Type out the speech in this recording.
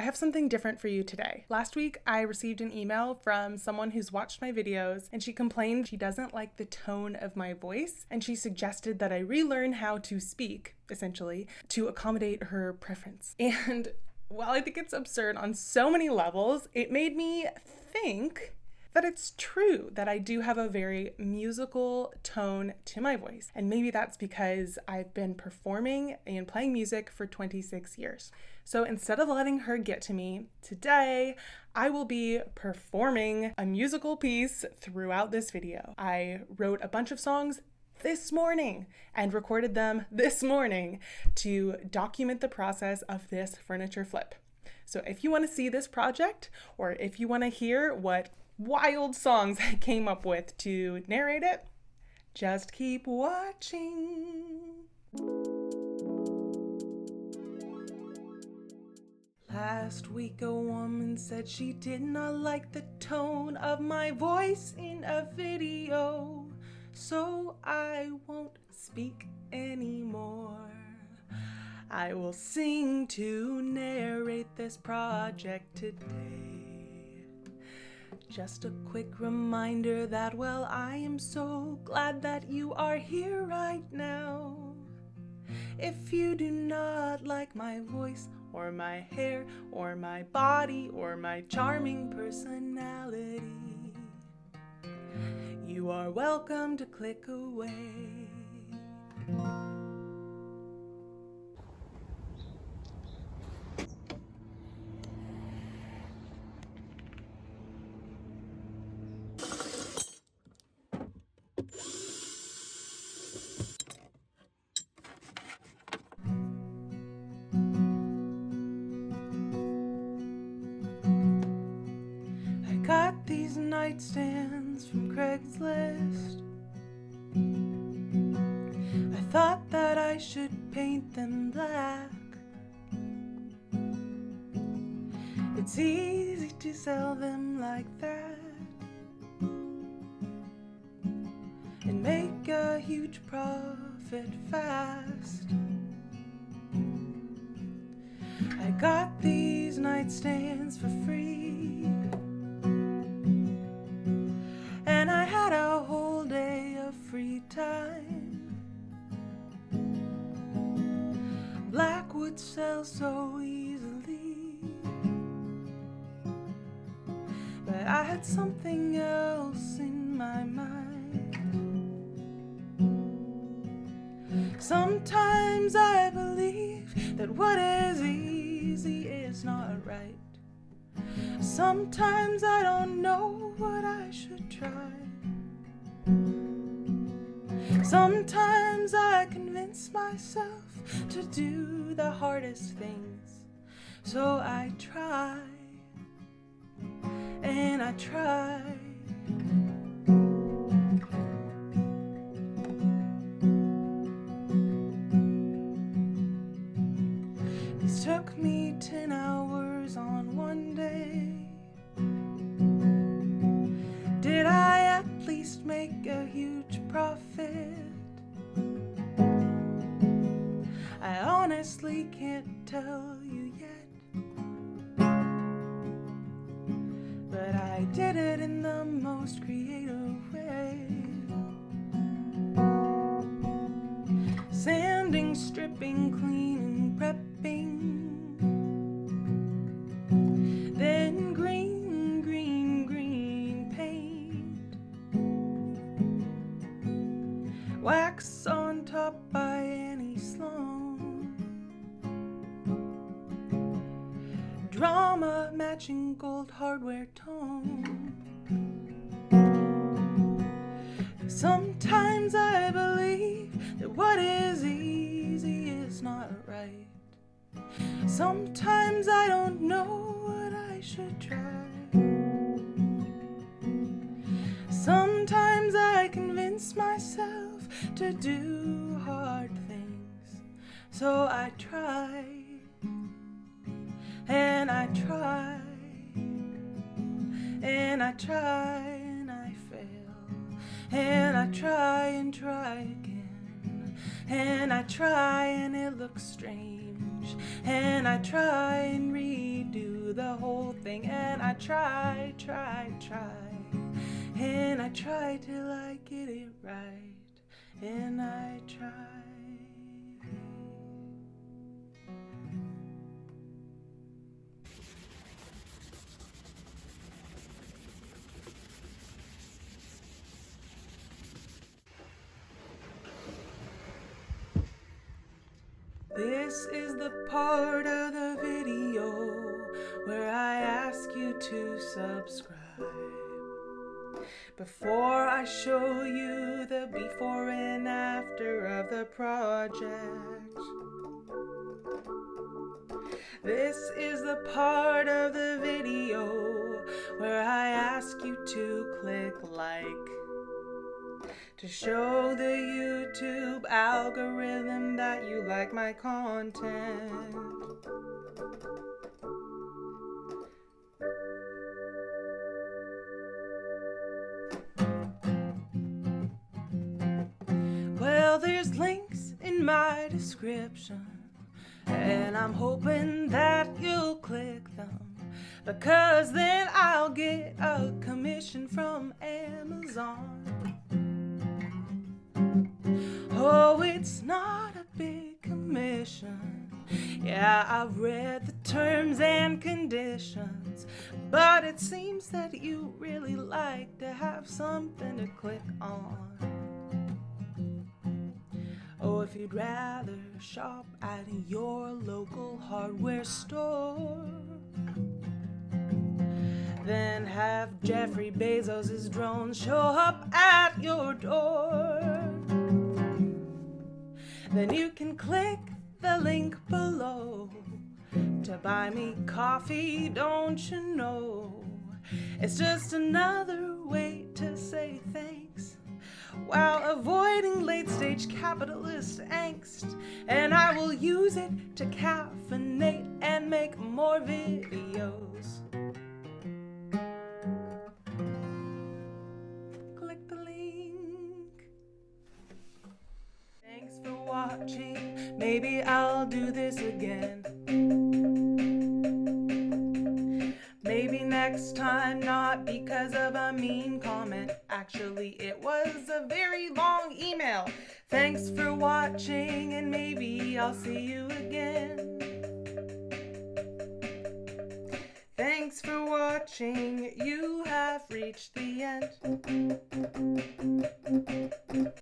have something different for you today. Last week, I received an email from someone who's watched my videos, and she complained she doesn't like the tone of my voice, and she suggested that I relearn how to speak, essentially, to accommodate her preference. And while I think it's absurd on so many levels, it made me think that it's true that I do have a very musical tone to my voice. And maybe that's because I've been performing and playing music for 26 years. So instead of letting her get to me, today I will be performing a musical piece throughout this video. I wrote a bunch of songs this morning and recorded them this morning to document the process of this furniture flip. So if you want to see this project, or if you want to hear what wild songs I came up with to narrate it, just keep watching. Last week a woman said she did not like the tone of my voice in a video, so I won't speak anymore. I will sing to narrate this project today. Just a quick reminder that, well, I am so glad that you are here right now. If you do not like my voice, or my hair, or my body, or my charming personality, you are welcome to click away. Got these nightstands from Craigslist. I thought that I should paint them black. It's easy to sell them like that and make a huge profit fast. I got these nightstands for free, and I had a whole day of free time. Black would sell so easily, but I had something else in my mind. Sometimes I believe that what is easy is not right. Sometimes I don't know what I should try. Sometimes I convince myself to do the hardest things. So I try, and I try. This took me 10 hours on one day. Did I at least make a huge profit? I honestly can't tell you yet, but I did it in the most creative way. Sanding, stripping, cleaning, prepping, then green paint, wax on top by Annie Sloan, drama matching gold hardware tone. Sometimes I believe that what is easy is not right. Sometimes I don't know what I should try. Sometimes I convince myself to do hard things. So I try, and I try, and I try, and I fail, and I try and try again, and I try and it looks strange, and I try and redo try, and I try till I get it right, and I try. This is the part of the video where I ask you to subscribe. Before I show you the before and after of the project. This is the part of the video where I ask you to click like to show the YouTube algorithm that you like my content. Well, there's links in my description, and I'm hoping that you'll click them, because then I'll get a commission from Amazon. Oh, it's not a big commission. Yeah, I've read the terms and conditions, but it seems that you really like to have something to click on. Oh, if you'd rather shop at your local hardware store, then have Jeffrey Bezos' drone show up at your door. Then you can click the link below to buy me coffee, don't you know? It's just another way to say thanks while avoiding late-stage capitalist angst. And I will use it to caffeinate and make more videos. Click the link. Thanks for watching. Maybe I'll do this again. Maybe next time, not because of a mean comment. Actually, it was a very long email. Thanks for watching, and maybe I'll see you again. Thanks for watching. You have reached the end.